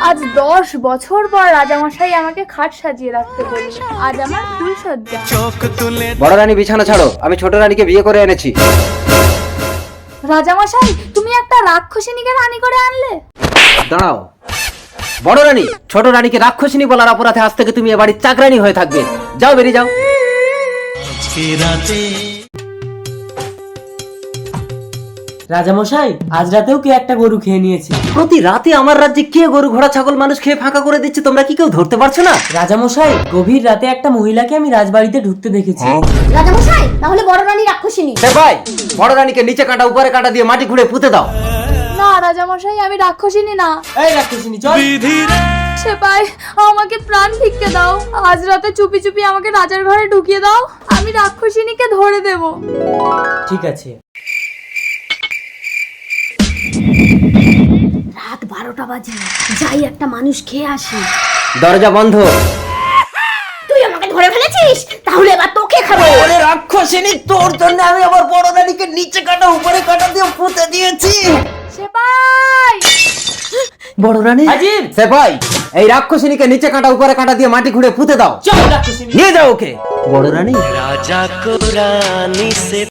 আজ 10 বছর পর রাজামশাই আমাকে খাট সাজিয়ে রাখতে বললেন। আজ আমার ফুল সজ্জা। বড় রানী বিছানা ছাড়ো, আমি ছোট রানীকে বিয়ে করে এনেছি। রাজামশাই, তুমি একটা রাক্ষসিনীকে রানী করে আনলে। দাঁড়াও, বড় রানী ছোট রানীকে রাক্ষসিনী বলার অপরাধে আজ থেকে তুমি এ বাড়ির চাকরানী হয়ে থাকবে। যাও, বেরিয়ে যাও। রাজামশাই, আজ রাতেও কে একটা গরু খেয়ে নিয়েছে। প্রতি রাতে আমার রাজ্যে কে গরু ঘোড়া ছাগল মানুষ খেয়ে ফাঁকা করে দিচ্ছে, তোমরা কি কেউ ধরতে পারছো না? রাজামশাই, গভীর রাতে একটা মহিলাকে আমি রাজবাড়িতে ঢুকতে দেখেছি। রাজামশাই, তাহলে বড় রানী রাক্ষসিনী। ভাই, বড় রানীকে নিচে কাটা উপরে কাটা দিয়ে মাটি ঘুরে পুঁতে দাও। না রাজামশাই, আমি রাক্ষসিনী না। এই রাক্ষসিনী, চল। সেপাই, আমাকে প্রাণ ভিক্ষে দাও। আজ রাতে চুপি চুপি আমাকে রাজার ঘরে ঢুকিয়ে দাও। আমি রাক্ষসিনীকে ধরে দেব। ঠিক আছে। রাত 12টা বাজে, যাই একটা মানুষ খেয়ে আসি। দরজা বন্ধ। তুই আমাকে ধরে ফেলেছিস, তাহলে এবার তোকে খাবো। ওরে রাক্ষসিনী, তোর জন্য আমি আমার বড় রানীকে নিচে কাটা উপরে কাটা দিয়ে পুঁতে দিয়েছি। সেপাই, বড় রানী হাজির। সেপাই, এই রাক্ষসিনীকে নিচে কাটা উপরে কাটা দিয়ে মাটি ঘুরে পুঁতে দাও। চল রাক্ষসিনী। নিয়ে যাও ওকে। বড় রানী राजा को रानी से